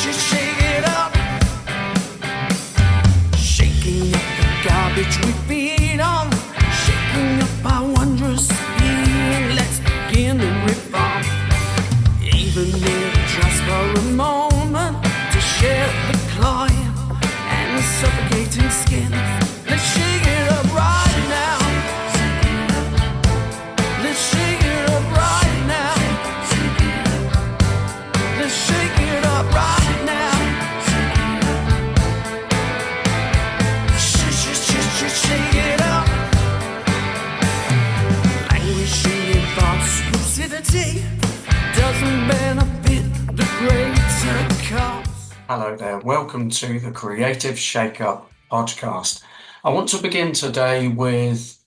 Shake it up. Shaking up the garbage we feed on. Shaking up our wondrous being. Let's begin to reform. Even if just for a moment, to share the cloying and the suffocating skin. Let's shake it up right now. Let's shake it up right now. Let's shake it up right now. Shake it up. Languishing in thoughts, lucidity doesn't benefit the greater cause. Hello there, welcome to the Creative Shake-Up podcast. I want to begin today with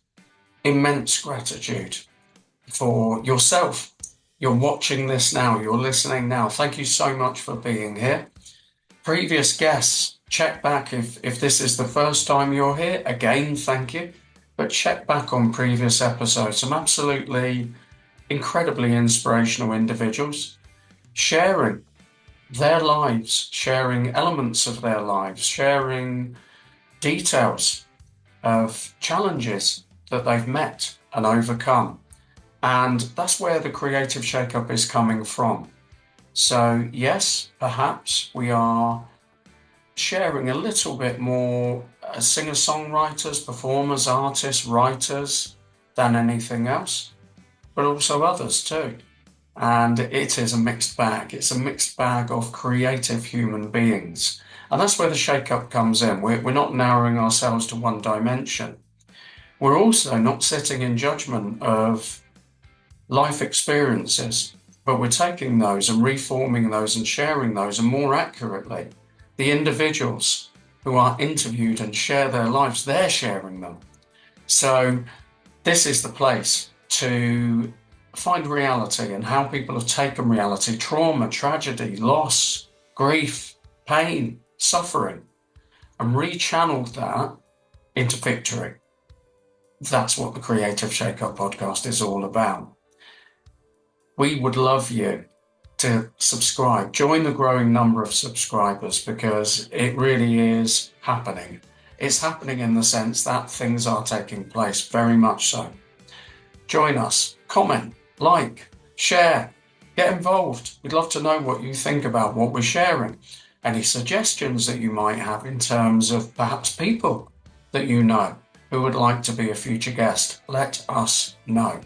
immense gratitude for yourself. You're watching this now, you're listening now. Thank you so much for being here. Previous guests, check back if this is the first time you're here. Again, thank you. But check back on previous episodes. Some absolutely incredibly inspirational individuals sharing their lives, sharing elements of their lives, sharing details of challenges that they've met and overcome. And that's where the Creative Shake-Up is coming from. So yes, perhaps we are sharing a little bit more singer-songwriters, performers, artists, writers than anything else, but also others too. And it is a mixed bag. It's a mixed bag of creative human beings. And that's where the shake-up comes in. We're not narrowing ourselves to one dimension. We're also not sitting in judgment of life experiences, but we're taking those and reforming those and sharing those, and more accurately, the individuals who are interviewed and share their lives, they're sharing them. So this is the place to find reality and how people have taken reality, trauma, tragedy, loss, grief, pain, suffering, and rechanneled that into victory. That's what the Creative Shake-Up podcast is all about. We would love you to subscribe, join the growing number of subscribers, because it really is happening. It's happening in the sense that things are taking place, very much so. Join us, comment, like, share, get involved. We'd love to know what you think about what we're sharing. Any suggestions that you might have in terms of perhaps people that you know who would like to be a future guest, let us know.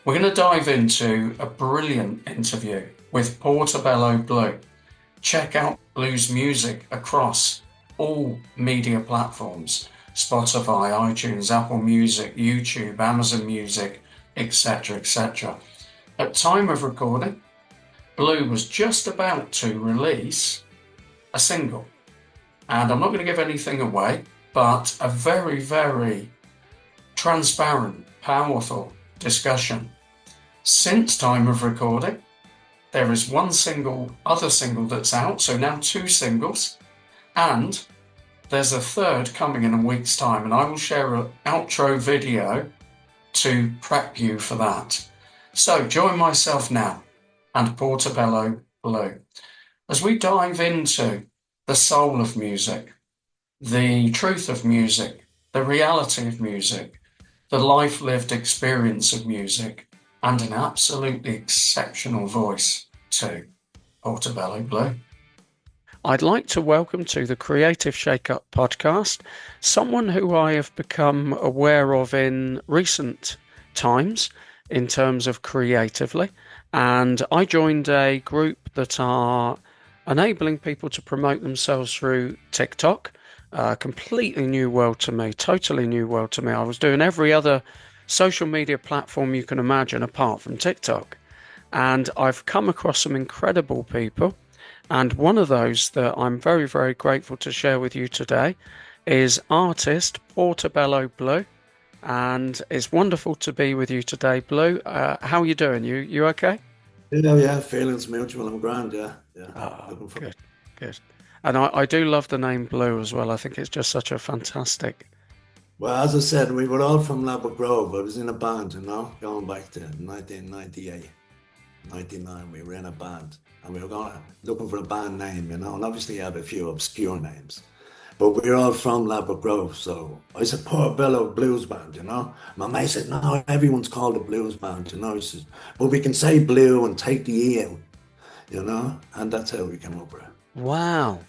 We're going to dive into a brilliant interview with Portobello Blue. Check out Blue's music across all media platforms: Spotify, iTunes, Apple Music, YouTube, Amazon Music, etc., etc. At time of recording, Blue was just about to release a single. And I'm not going to give anything away, but a very, very transparent, powerful discussion. Since time of recording, there is one other single that's out, so now two singles, and there's a third coming in a week's time, and I will share an outro video to prep you for that. So join myself now and Portobello Blue as we dive into the soul of music, the truth of music, the reality of music, the life-lived experience of music, and an absolutely exceptional voice too. Portobello Blue. I'd like to welcome to the Creative Shake-Up podcast someone who I have become aware of in recent times in terms of creatively, and I joined a group that are enabling people to promote themselves through TikTok. Completely new world to me, totally new world to me. I was doing every other social media platform you can imagine apart from TikTok, and I've come across some incredible people, and one of those that I'm very, very grateful to share with you today is artist Portobello Blue, and it's wonderful to be with you today, Blue. How are you doing? You okay? Yeah, feelings mutual. I'm grand, yeah. Oh, good. And I do love the name Blue as well. I think it's just such a fantastic... Well, as I said, we were all from Lambert Grove. I was in a band, going back to 1998. '99. We were in a band, and we were looking for a band name, and obviously you have a few obscure names. But we're all from Ladbroke Grove, so I said Portobello Blues Band. My mate said, no, everyone's called a blues band. He says, but we can say blue and take the E out, and that's how we came up with it. Wow.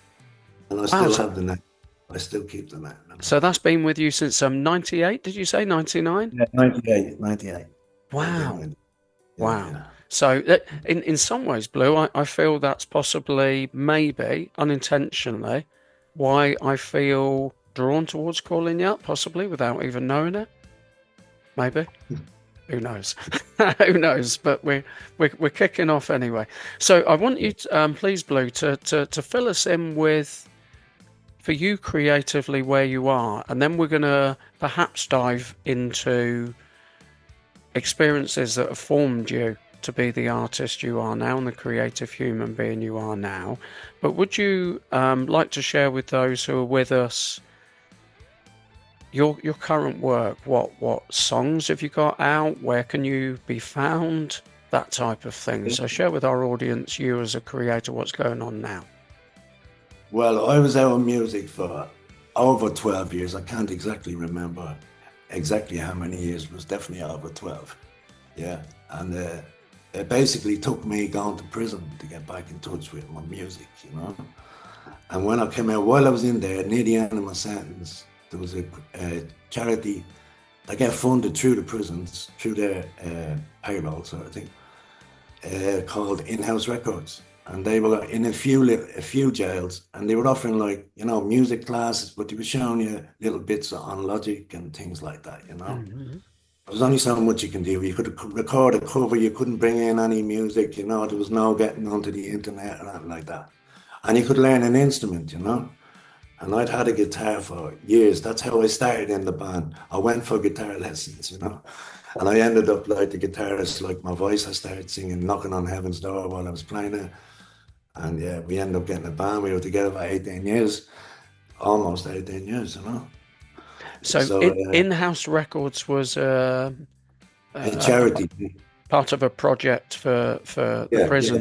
And I Wow. still have the name. I still keep the name. So that's been with you since 98, did you say? 99? Yeah, 98. Wow. 98. Wow. Yeah. So in some ways, Blue, I feel that's possibly, maybe, unintentionally, why I feel drawn towards calling you up, possibly, without even knowing it. Maybe. Who knows? Who knows? But we're kicking off anyway. So I want you to, please, Blue, to fill us in with, for you creatively, where you are, and then we're going to perhaps dive into experiences that have formed you to be the artist you are now and the creative human being you are now. But would you like to share with those who are with us your current work? What songs have you got out? Where can you be found? That type of thing. So share with our audience, you as a creator, what's going on now. Well, I was out in music for over 12 years. I can't exactly remember exactly how many years. It was definitely over 12. Yeah. And it basically took me going to prison to get back in touch with my music. And when I came out, while I was in there, near the end of my sentence, there was a charity that get funded through the prisons, through their payroll sort of thing, called In-House Records. And they were in a few jails, and they were offering music classes, but they were showing you little bits on Logic and things like that. Mm-hmm. There was only so much you can do. You could record a cover, you couldn't bring in any music, there was no getting onto the internet or anything like that. And you could learn an instrument. And I'd had a guitar for years. That's how I started in the band. I went for guitar lessons, and I ended up like the guitarist, like my voice. I started singing Knocking on Heaven's Door while I was playing it. And yeah, we ended up getting a band. We were together for 18 years, almost 18 years, So In-House Records was a charity. part of a project for the prison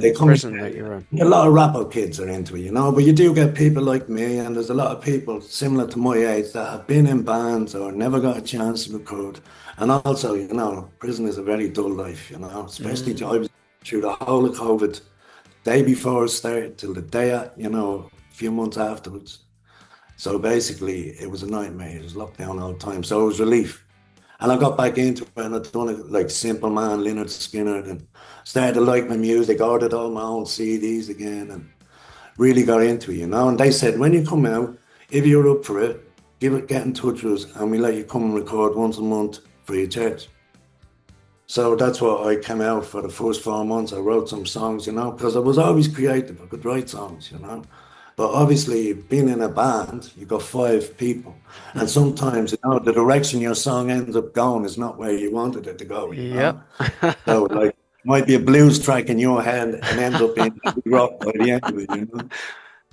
that you're in. A lot of rapper kids are into it, but you do get people like me, and there's a lot of people similar to my age that have been in bands or never got a chance to record. And also, prison is a very dull life, especially I was through the whole of COVID, day before it started till the day, a few months afterwards. So basically, it was a nightmare. It was lockdown all the time. So it was relief. And I got back into it, and I'd done it like Simple Man, Leonard Skinner, and started to like my music, ordered all my own CDs again, and really got into it, And they said, when you come out, if you're up for it, get in touch with us, and we let you come and record once a month free of charge. So that's what I came out for the first 4 months. I wrote some songs, because I was always creative. I could write songs, But obviously, being in a band, you got 5 people. And sometimes, the direction your song ends up going is not where you wanted it to go. Yep. So, like, might be a blues track in your head and ends up being rock by the end of it,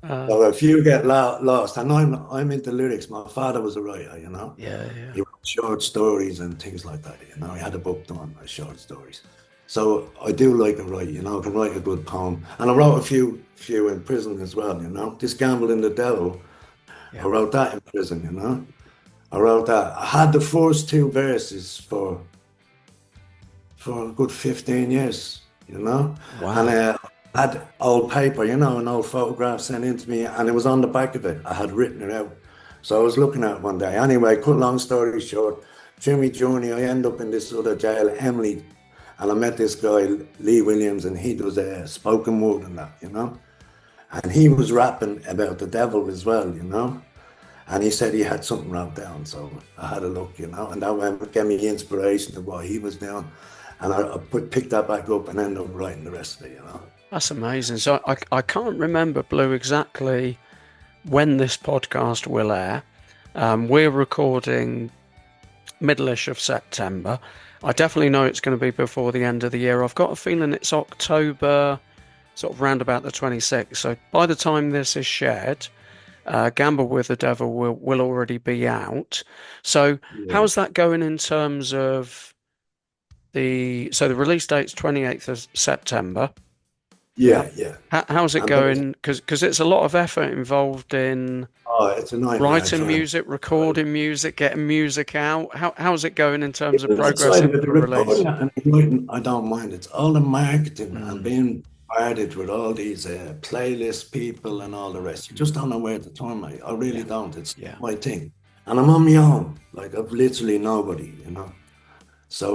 So if you get lost, and I'm into lyrics. My father was a writer, Yeah. He wrote short stories and things like that, He had a book done by short stories. So I do like to write, I can write a good poem. And I wrote a few in prison as well, This Gamble in the Devil, I wrote that in prison, I wrote that. I had the first 2 verses for a good 15 years, Wow. And I had old paper, an old photograph sent in to me, and it was on the back of it. I had written it out. So I was looking at it one day. Anyway, cut long story short, through my journey, I end up in this other jail, Emily, and I met this guy, Lee Williams, and he does a spoken word and that, And he was rapping about the devil as well, And he said he had something wrote down, so I had a look, and that gave me inspiration to what he was doing. And I picked that back up and ended up writing the rest of it, That's amazing. So I can't remember, Blue, exactly when this podcast will air. We're recording middle-ish of September. I definitely know it's going to be before the end of the year. I've got a feeling it's October, sort of round about the 26th. So by the time this is shared, Gamble with the Devil will already be out. So how's that going in terms of the release date's 28th of September. Yeah, yeah. How's it And going? Because it's a lot of effort involved in it's a nightmare writing trying. music, recording music, getting music out. How's it going in terms of The side of progressing it, the for release? recording and the writing, I don't mind. It's all the marketing and Mm, being bombarded with all these playlist people and all the rest. You just don't know where to turn, mate. I really yeah, don't. It's yeah. my thing. And I'm on my own. Like, I've literally nobody, you know. So,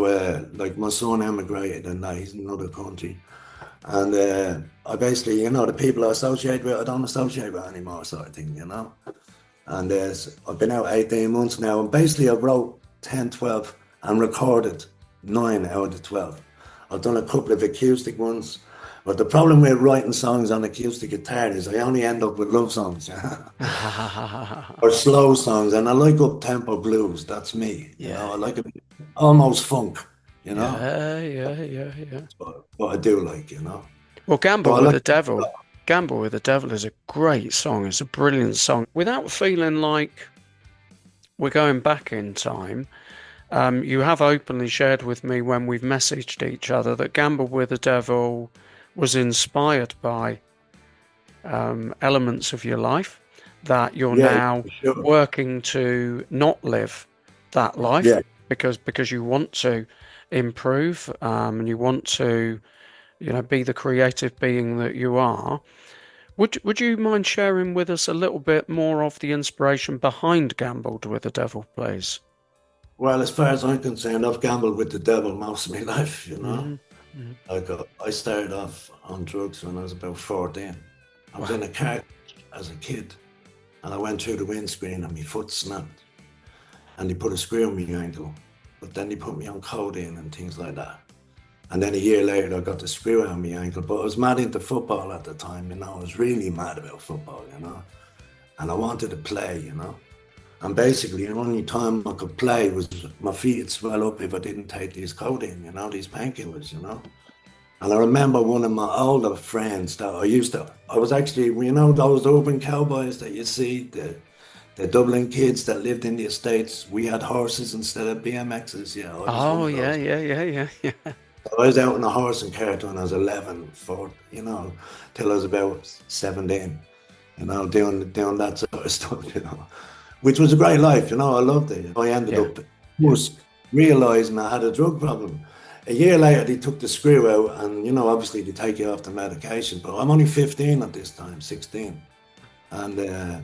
like, my son emigrated and now he's in another country. And I basically, you know, the people I associate with, I don't associate with anymore, sort of thing, you know. And I've been out 18 months now, and basically I wrote 10, 12, and recorded 9 out of the 12. I've done a couple of acoustic ones, but the problem with writing songs on acoustic guitar is I only end up with love songs or slow songs, and I like up-tempo blues. That's me, you know. Yeah, I like yeah, it almost funk, you know, yeah. what I do like, you know. Well, But Gamble I with like, the Devil. Gamble with the Devil is a great song. It's a brilliant song. Without feeling like we're going back in time, you have openly shared with me when we've messaged each other that Gamble with the Devil was inspired by elements of your life that you're yeah, now for sure. working to not live that life Yeah. because you want to improve and you want to, be the creative being that you are. Would you mind sharing with us a little bit more of the inspiration behind Gambled with the Devil, please? Well, as far as I'm concerned, I've gambled with the devil most of my life, you know. Hmm. Hmm. Like I started off on drugs when I was about 14. I was Wow. in a car as a kid and I went through the windscreen and my foot snapped and they put a screw in my ankle. But then they put me on codeine and things like that. And then a year later, I got the screw out of my ankle. But I was mad into football at the time, you know. I was really mad about football, you know. And I wanted to play, you know. And basically, the only time I could play was my feet would swell up if I didn't take these codeine, you know, these painkillers, you know. And I remember one of my older friends that I was actually, you know, those urban cowboys that you see, the Dublin kids that lived in the Estates, we had horses instead of BMXs. Yeah, I was one Oh, of yeah, those. yeah, yeah, yeah, yeah. I was out on a horse and cart when I was 11, you know, till I was about 17, you know, doing that sort of stuff, you know, which was a great life, you know, I loved it. I ended Yeah, up yeah. just realizing I had a drug problem. A year later, they took the screw out, and, you know, obviously they take you off the medication, but I'm only 15 at this time, 16. And,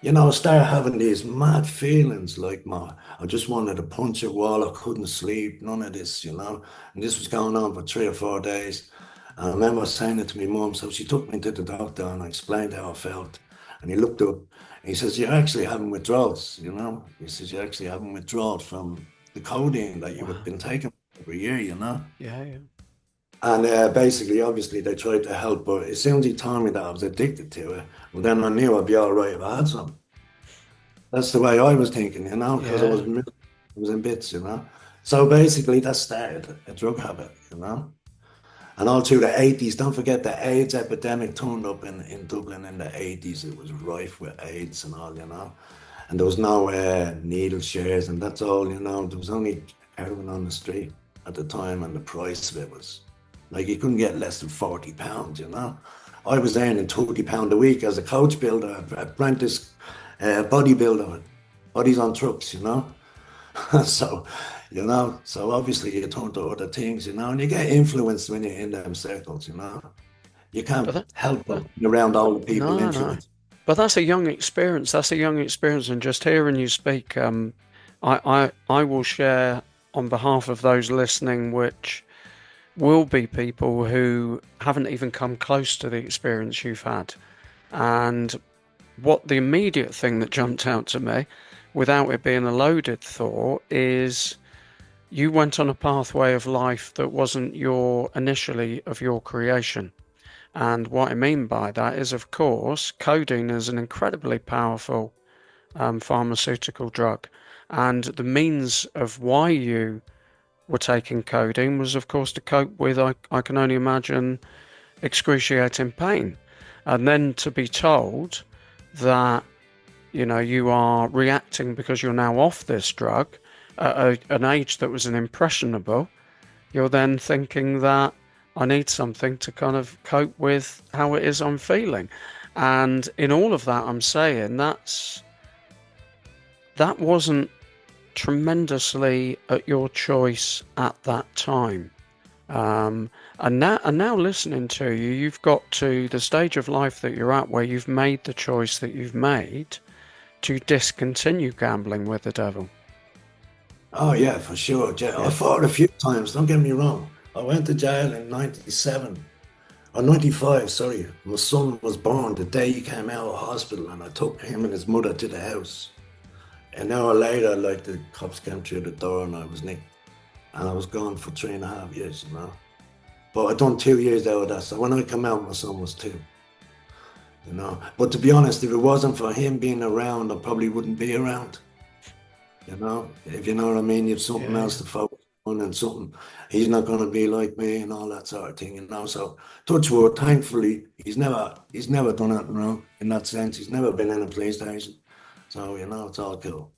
you know, I started having these mad feelings like I just wanted to punch a wall. I couldn't sleep, none of this, you know. And this was going on for 3 or 4 days. And I remember saying it to my mum, so she took me to the doctor and I explained how I felt. And he looked up and he says, "You're actually having withdrawals, you know." He says, "You're actually having withdrawals from the codeine that you've Wow. been taking every year, you know." Yeah, yeah. And basically, obviously, they tried to help, but as soon as he told me that I was addicted to it, well, then I knew I'd be all right if I had some. That's the way I was thinking, you know, because Yeah. I was in bits, you know. So basically, that started a drug habit, you know. And all through the 80s, don't forget the AIDS epidemic turned up in Dublin in the 80s. It was rife with AIDS and all, you know. And there was no needle shares, and that's all, you know. There was only heroin on the street at the time, and the price of it was like you couldn't get less than £40, you know. I was earning £20 a week as a coach builder, apprentice bodybuilder, bodies on trucks, you know. So, you know, so obviously you turn to other things, you know, and you get influenced when you're in them circles, you know. You But can't that, help that but be around all the people no, no. influence. But that's a young experience. That's a young experience, and just hearing you speak, I will share on behalf of those listening, which will be people who haven't even come close to the experience you've had. And what the immediate thing that jumped out to me, without it being a loaded thought, is you went on a pathway of life that wasn't your initially of your creation. And what I mean by that is, of course, codeine is an incredibly powerful pharmaceutical drug. And the means of why you were taking codeine was, of course, to cope with, I can only imagine, excruciating pain. And then to be told that, you are reacting because you're now off this drug at an age that was an impressionable. you're then thinking that I need something to kind of cope with how it is I'm feeling. And in all of that, I'm saying that wasn't tremendously at your choice at that time. And now listening to you, you've got to the stage of life that you're at where you've made the choice that you've made to discontinue gambling with the devil. Oh yeah, for sure. I Yeah. fought a few times, don't get me wrong. I went to jail in 97 or 95, sorry. My son was born the day he came out of hospital and I took him and his mother to the house. An hour later, like the cops came through the door and I was nicked. And I was gone for 3.5 years, you know. But I done 2 years out of that. So when I come out, my son was two, you know. But to be honest, if it wasn't for him being around, I probably wouldn't be around. You know, if you know what I mean, you've something Yeah. else to focus on and something, he's not going to be like me and all that sort of thing, you know. So, touch wood, thankfully, he's never done anything wrong in that sense. He's never been in a police station. So, you know, it's all cool.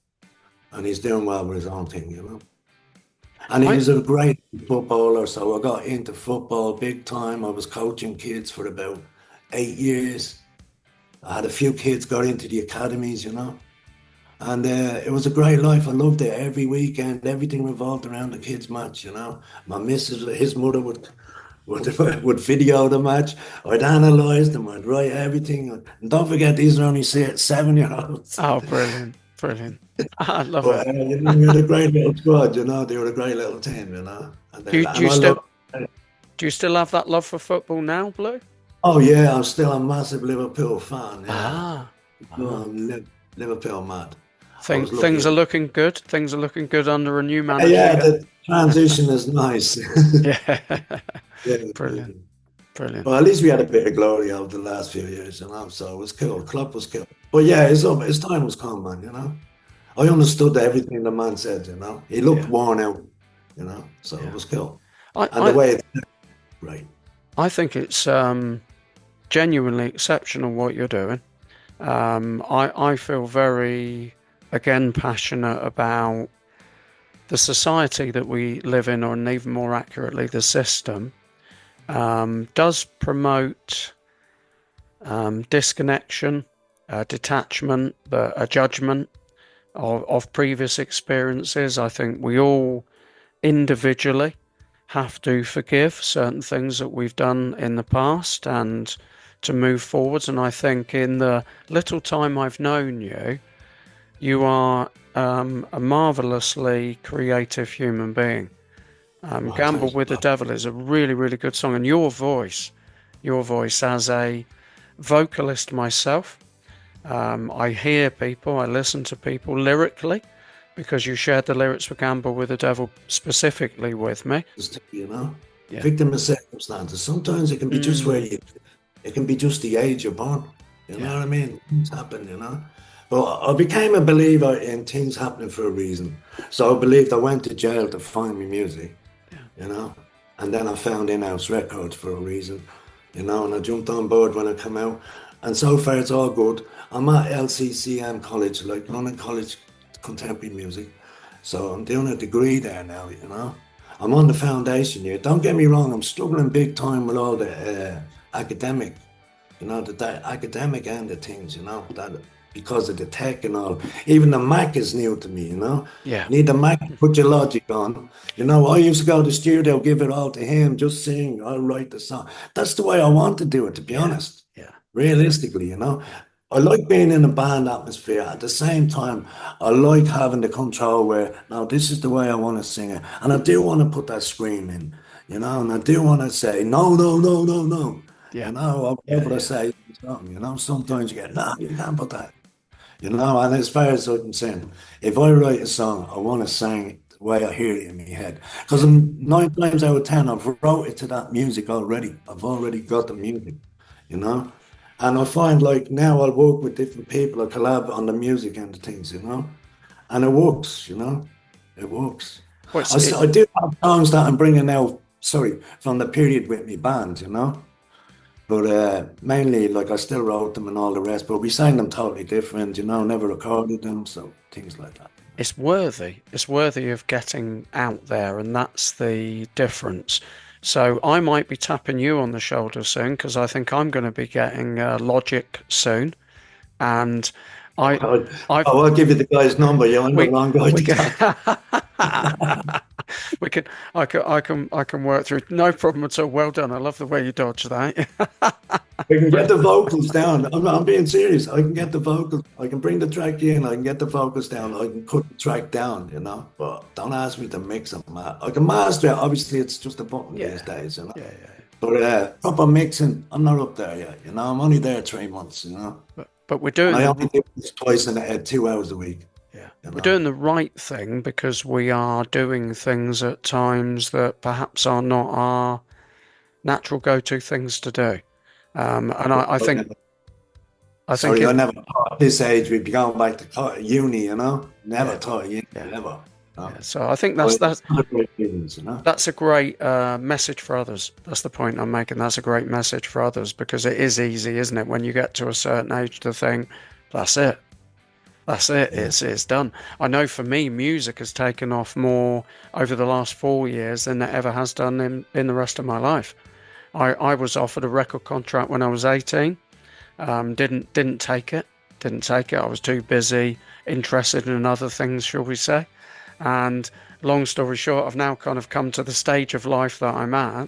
And he's doing well with his own thing, you know. And he I was a great footballer, so I got into football big time. I was coaching kids for about 8 years. I had a few kids got into the academies, you know. And it was a great life. I loved it. Every weekend, everything revolved around the kids' match. You know, my missus, his mother would video the match. I'd analyze them. I'd write everything. And don't forget, these are only 7-year-olds. Oh, brilliant, brilliant. I love it. But you know, we had a great little squad. You know, they were a great little team. You know, and Do you, and do you I love. still do you still have that love for football now, Blue? Oh yeah, I'm still a massive Liverpool fan. Yeah, Ah, no, ah. Liverpool mad. I Think was lucky. things are looking good. Things are looking good under a new manager Yeah, again. the transition is nice. Yeah, Yeah, brilliant, yeah. brilliant. Well, at least we had a bit of glory over the last few years, you know. So it was cool. Club was cool. But yeah, his time was come, man. You know, I understood everything the man said. You know, he looked Yeah, worn out. You know, so it yeah. was cool. I, And the I, way it's right. I think it's genuinely exceptional what you're doing. I feel very, again, passionate about the society that we live in, or even more accurately, the system, does promote disconnection, detachment, a judgment of previous experiences. I think we all individually have to forgive certain things that we've done in the past and to move forwards. And I think in the little time I've known you, you are a marvelously creative human being. Oh, Gamble thanks. with the Devil is a really, really good song. And your voice as a vocalist myself, I hear people, I listen to people lyrically because you shared the lyrics for Gamble with the Devil specifically with me. You know, Yeah. victim of circumstances. Sometimes it can be just where Mm, you. It can be just the age you're born. You know yeah. what I mean? Things happen. You know. But I became a believer in things happening for a reason. So I believed I went to jail to find me music. Yeah. You know, and then I found in-house records for a reason. You know, and I jumped on board when I come out. And so far, it's all good. I'm at LCCM College, like London College Contemporary Music. So I'm doing a degree there now, you know. I'm on the foundation year. Don't get me wrong, I'm struggling big time with all the academic, you know, the academic end of things, you know, that because of the tech and all. Even the Mac is new to me, you know. Yeah. You need the Mac to put your logic on. You know, I used to go to the studio, give it all to him, just sing, I'll write the song. That's the way I want to do it, to be Yeah. honest. Yeah. Realistically, you know. I like being in a band atmosphere. At the same time, I like having the control where, now this is the way I want to sing it. And I do want to put that scream in, you know, and I do want to say, no, no, no, no, no. Yeah. You know, Yeah. whatever I Yeah. say, you know, sometimes you get, no, you can't put that. You know, and as far as I'm saying, if I write a song, I want to sing it the way I hear it in my head. Because 9 times out of 10, I've wrote it to that music already. I've already got the music, you know. And I find like now I'll work with different people, I collab on the music and the things, you know. And it works, you know. It works. Well, I do have songs that I'm bringing out, sorry, from the period with me band, you know. But mainly, like I still wrote them and all the rest, but we sang them totally different, you know, never recorded them, so things like that. It's worthy. It's worthy of getting out there, and that's the difference. So I might be tapping you on the shoulder soon because I think I'm going to be getting Logic soon, and I, Oh, I've I'll give you the guy's number. You're on the we wrong guy we to can talk. we can I can work through. No problem at all. Well done. I love the way you dodge that. I can get the vocals down. I'm being serious. I can get the vocals. I can bring the track in. I can get the vocals down. I can cut the track down, you know. But don't ask me to mix them. I can master it. Obviously, it's just a button Yeah, these days, you know. yeah. But proper mixing, I'm not up there yet, you know. I'm only there 3 months, you know. But we're And doing I the only do this twice in 2 hours a week, yeah you we're know. doing the right thing because we are doing things at times that perhaps are not our natural go-to things to do. And I think Sorry, I it never thought at this age we'd be going back to uni, you know. Never yeah thought uni, yeah never. You know? yeah. So I think But that's it's that's not a great feelings, you know. that's a great message for others. That's the point I'm making. That's a great message for others because it is easy, isn't it, when you get to a certain age to think, that's it. That's it. Yeah. It's done. I know for me, music has taken off more over the last 4 years than it ever has done in the rest of my life. I was offered a record contract when I was 18. Didn't take it. Didn't take it. I was too busy, interested in other things, shall we say. And long story short, I've now kind of come to the stage of life that I'm at.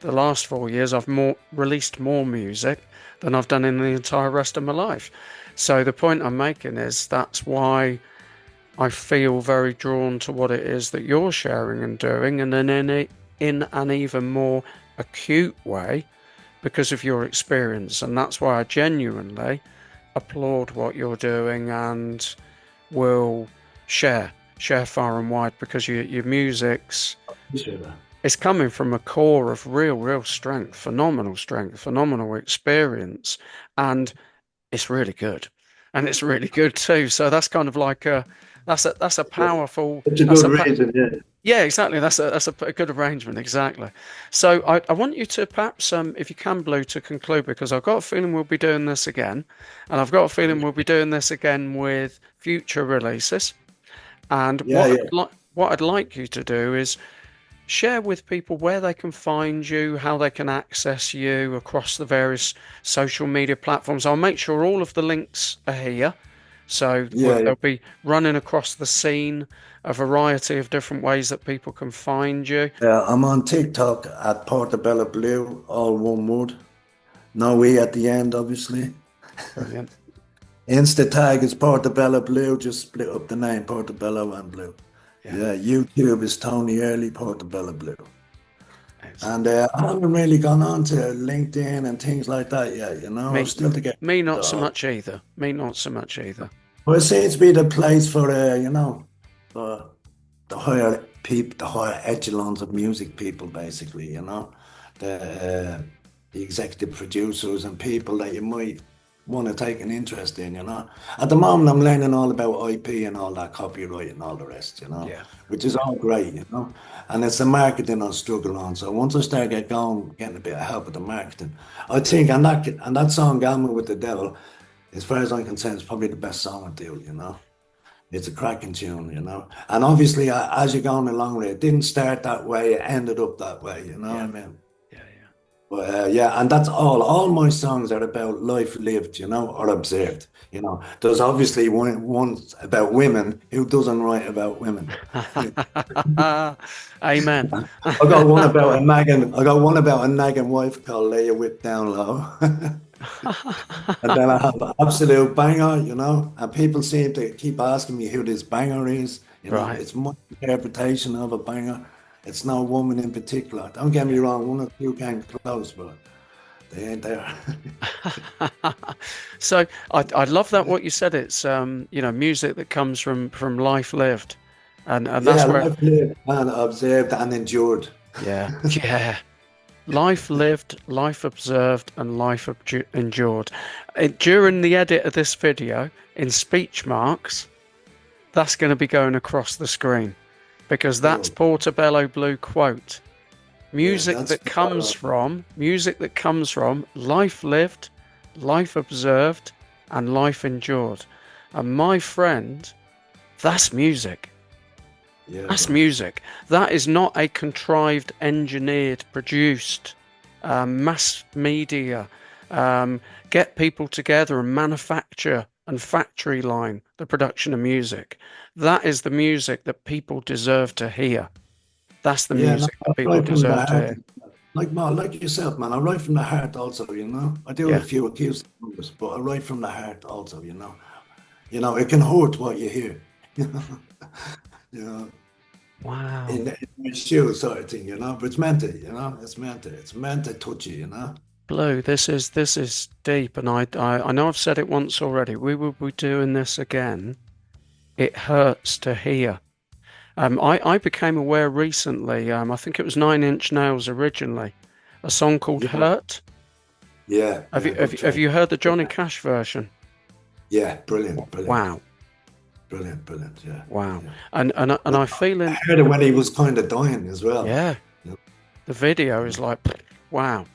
The last 4 years, I've released more music than I've done in the entire rest of my life. So the point I'm making is that's why I feel very drawn to what it is that you're sharing and doing, and then in an even more acute way because of your experience. And that's why I genuinely applaud what you're doing and will share far and wide because your music's Appreciate that. it's coming from a core of real strength, phenomenal experience, and it's really good, and it's really good too. So that's kind of like that's a powerful It's a that's good a reason, yeah. yeah, exactly. That's a good arrangement, exactly. So I want you to perhaps, if you can, Blue, to conclude because I've got a feeling we'll be doing this again, and I've got a feeling we'll be doing this again with future releases. And Yeah, yeah. what I'd like you to do is share with people where they can find you, how they can access you across the various social media platforms. I'll make sure all of the links are here. So Yeah, yeah. they'll be running across the scene, a variety of different ways that people can find you. I'm on TikTok at Portobello Blue, all one word. No E at the end, obviously. Brilliant. Insta tag is Portobello Blue, just split up the name Portobello and Blue. Yeah. Yeah, YouTube is Tony Early Portobello Blue. Excellent. And I haven't really gone on to LinkedIn and things like that yet, you know. I'm Me, still to get. me not so much either. Me not so much either. Well, it seems to be the place for, you know, for the higher people, the higher echelons of music people, basically, you know, the executive producers and people that you might want to take an interest in, you know. At the moment, I'm learning all about IP and all that copyright and all the rest, you know, Yeah. which is all great, you know. And it's the marketing I struggle on. So once I start getting a bit of help with the marketing, I think, and that song, Gamma with the Devil, as far as I'm concerned, it's probably the best song I do, you know. It's a cracking tune, you know. And obviously, as you're going along with it, it didn't start that way, it ended up that way, you know what I mean? Yeah. But yeah, and that's all my songs are about life lived, you know, or observed, you know. There's obviously one about women. Who doesn't write about women? Amen. I got one about a nagging wife called Lay Your Whip Down Low. And then I have an absolute banger, you know, and people seem to keep asking me who this banger is. You know, Right. it's my interpretation of a banger. It's no woman in particular. Don't get me wrong, one or two came close, but they ain't there. So I love that what you said. It's you know, music that comes from life lived, and Yeah, that's where life lived and observed and endured. yeah. Life lived, life observed, and life endured. During the edit of this video, in speech marks, that's going to be going across the screen because that's Cool. Portobello Blue quote. Yeah, Music that's that comes from life lived, life observed, and life endured. And my friend, that's music. yeah, That's bro. music. That is not a contrived, engineered, produced, mass media, get people together and manufacture and factory line the production of music. That is the music that people deserve to hear. That's the Yeah, no, music that people right from the deserve to heart. hear. Like yourself, man. I write from the heart also, I do a Yeah. few acoustic numbers, but I write from the heart also, it can hurt what you hear, you know, you know, Wow. in my shoes sort of thing, but it's meant to, it's meant to touch you. Blue, this is deep, and I know I've said it once already. We will be doing this again. It hurts to hear. I became aware recently, I think it was Nine Inch Nails originally, a song called Yeah, Hurt. yeah, Have you yeah, have good you, have track. you heard the Johnny Cash version? Yeah, brilliant, brilliant, Wow, brilliant, brilliant. Yeah, wow. yeah. And I feel I in heard it when he was kind of dying as well. yeah, Yeah, the video is like wow.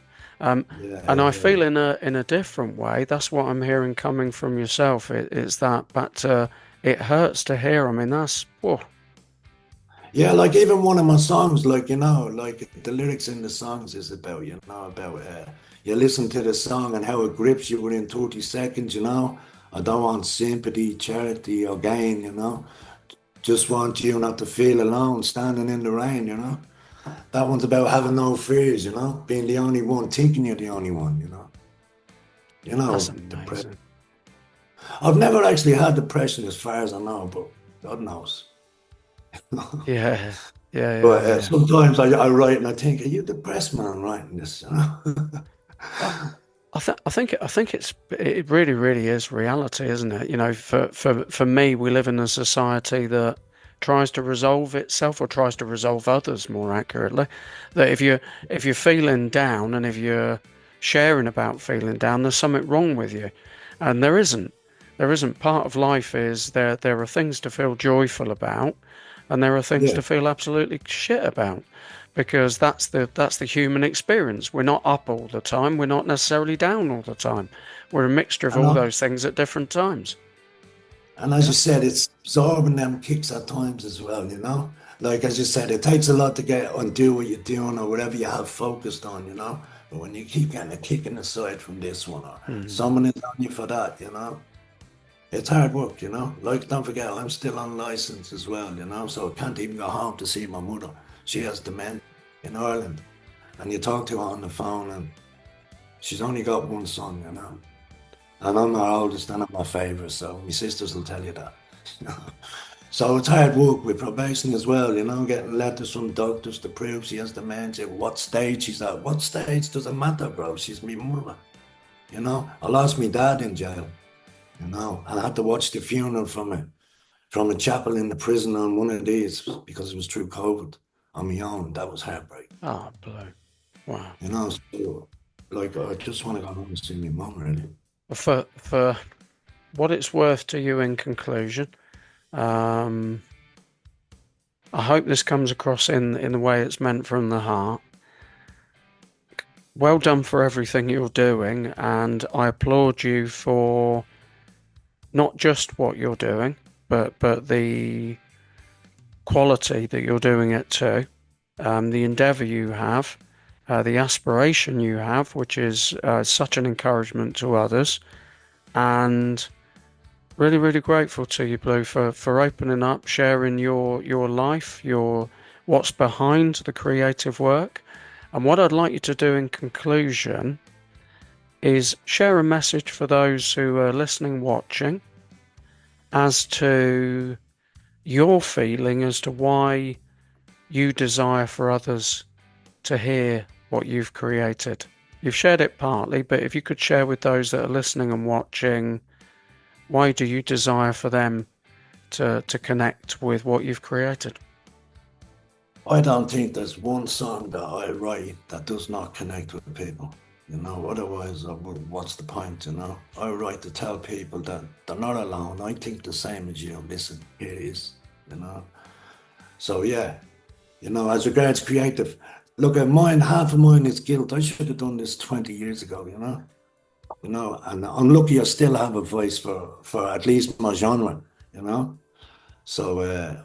Um, yeah, and I yeah, yeah. feel in a different way. That's what I'm hearing coming from yourself. It's that, but it hurts to hear. I mean, that's whoa. Yeah, like even one of my songs, like the lyrics in the songs is about, you listen to the song and how it grips you within 30 seconds. I don't want sympathy, charity, or gain. Just want you not to feel alone standing in the rain. That one's about having no fears, being the only one, thinking you're the only one. That's Depression. amazing. I've never actually had depression as far as I know, but God knows. Yeah, yeah, But yeah, yeah. sometimes I write and I think, are you depressed, man, writing this? I, I think it really really is reality, isn't it? For me, we live in a society that tries to resolve itself or tries to resolve others more accurately. That if you're feeling down and if you're sharing about feeling down, there's something wrong with you, and there isn't. There isn't. Part of life is there are things to feel joyful about, and there are things Yeah, to feel absolutely shit about because that's the human experience. We're not up all the time. We're not necessarily down all the time. We're a mixture of I all know. those things at different times. And as Yeah. you said, it's absorbing them kicks at times as well. Like as you said, it takes a lot to get undo what you're doing or whatever you have focused on. But when you keep getting a kick in the side from this one or Mm. someone is on you for that, it's hard work. Like, don't forget, I'm still on license as well, so I can't even go home to see my mother. She has dementia in Ireland. And you talk to her on the phone, and she's only got one son. And I'm her oldest and I'm my favourite, so my sisters will tell you that. So it's hard work with probation as well, getting letters from doctors to prove she has dementia, what stage she's at. What stage doesn't matter, bro. She's my mother. I lost my dad in jail, and I had to watch the funeral from a chapel in the prison on one of these because it was through COVID on my own. That was heartbreak. Oh, blue. Wow. So like I just want to go home and see my mum really. For what it's worth to you in conclusion, um, I hope this comes across in the way it's meant from the heart. Well done for everything you're doing, and I applaud you for not just what you're doing, but the quality that you're doing it to, the endeavour you have, the aspiration you have, which is such an encouragement to others, and really, really grateful to you, Blue, for opening up, sharing your life, your what's behind the creative work. And what I'd like you to do in conclusion is share a message for those who are listening, watching, as to your feeling as to why you desire for others to hear what you've created. You've shared it partly, but if you could share with those that are listening and watching, why do you desire for them to connect with what you've created? I don't think there's one song that I write that does not connect with people. Otherwise, what's the point? I write to tell people that they're not alone. I think the same as you. Listen, here it is. So yeah, as regards creative, look at mine, half of mine is guilt. I should have done this 20 years ago, you know? You know, and I'm lucky I still have a voice for at least my genre, you know? So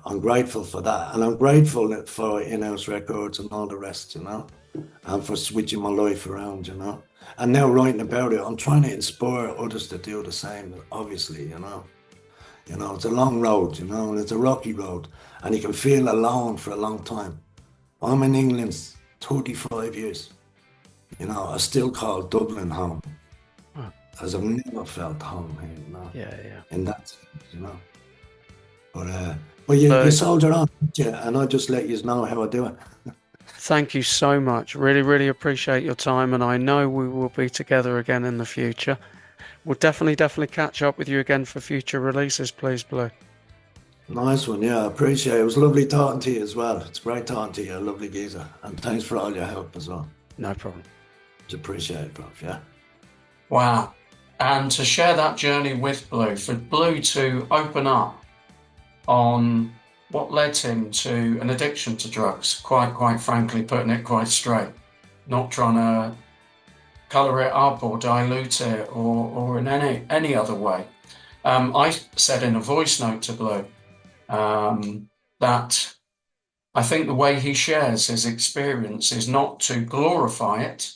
I'm grateful for that. And I'm grateful for in-house records and all the rest, you know? And for switching my life around, you know? And now writing about it, I'm trying to inspire others to do the same, obviously, you know? You know, it's a long road, you know, and it's a rocky road. And you can feel alone for a long time. I'm in England 35 years. You know, I still call Dublin home. As I've never felt home here, you know. Yeah, yeah. In that sense, you know. But you soldier on, and I'll just let you know how I do it. Thank you so much. Really, really appreciate your time, and I know we will be together again in the future. We'll definitely catch up with you again for future releases, please, Blue. Nice one, yeah, I appreciate it. It was lovely talking to you as well. It's great talking to you, a lovely geezer. And thanks for all your help as well. No problem. Just appreciate it, Prof, yeah. Wow. And to share that journey with Blue, for Blue to open up on what led him to an addiction to drugs, quite frankly, putting it quite straight, not trying to colour it up or dilute it or in any other way. I said in a voice note to Blue that I think the way he shares his experience is not to glorify it,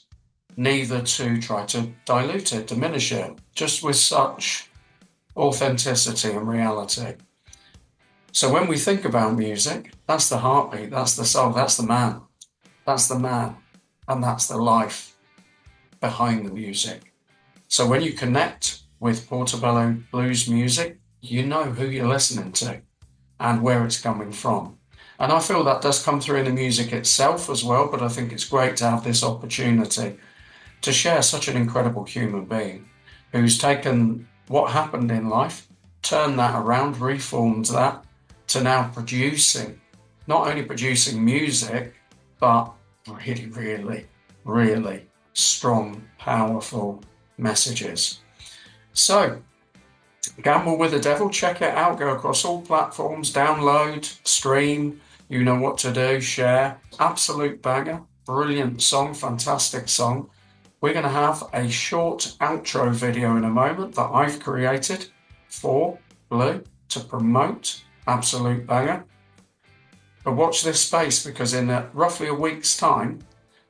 neither to try to dilute it, diminish it, just with such authenticity and reality. So when we think about music, that's the heartbeat, that's the soul, that's the man, and that's the life behind the music. So when you connect with Portobello blues music, you know who you're listening to and where it's coming from. And I feel that does come through in the music itself as well, but I think it's great to have this opportunity to share such an incredible human being who's taken what happened in life, turned that around, reformed that, to now producing, not only producing music, but really strong, powerful messages. So, Gamble with the Devil, check it out, go across all platforms, download, stream, you know what to do, share. Absolute banger, brilliant song, fantastic song. We're going to have a short outro video in a moment that I've created for Blue to promote Absolute banger. But watch this space, because in roughly a week's time,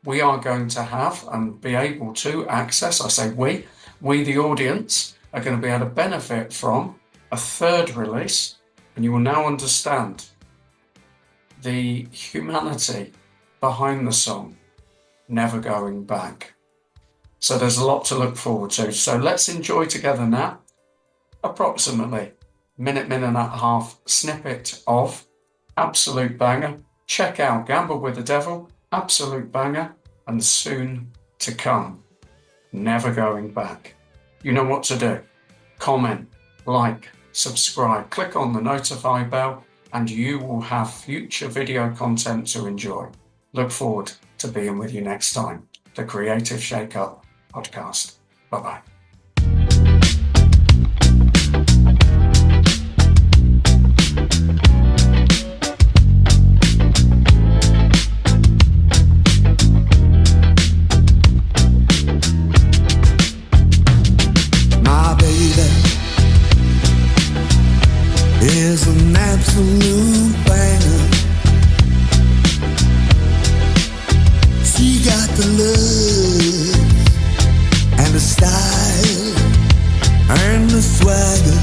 we are going to have and be able to access, I say we the audience, are going to be able to benefit from a third release, and you will now understand the humanity behind the song, Never Going Back. So there's a lot to look forward to. So let's enjoy together now, approximately minute and a half snippet of Absolute Banger. Check out Gamble with the Devil, Absolute Banger, and soon to come, Never Going Back. You know what to do. Comment, like, subscribe, click on the notify bell, and you will have future video content to enjoy. Look forward to being with you next time. The Creative Shake-Up Podcast. Bye-bye. Is an absolute banger. She got the look and the style and the swagger.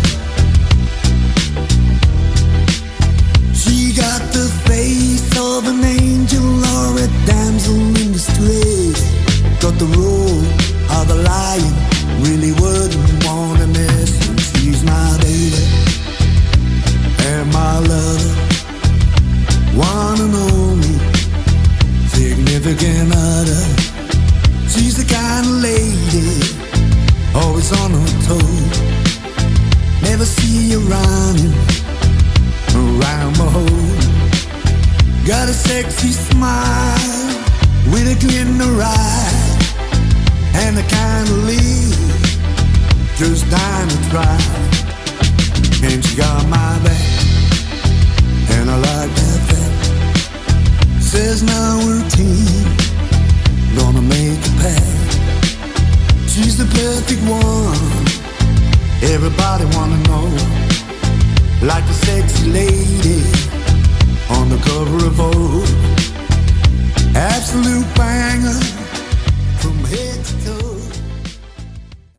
She got the face of an angel or a damsel in distress. Got the role of a lion, really wouldn't want to miss her. She's my baby and my lover, one and only, significant other. She's the kind of lady, always on her toes. Never see you running around my home. Got a sexy smile with a glint in her eye, and the kind of lead just dying to try. And she got my back, and I like that fact. Says now we're a team, perfect one. Everybody wanna know, like the sexy lady on the cover of Vogue.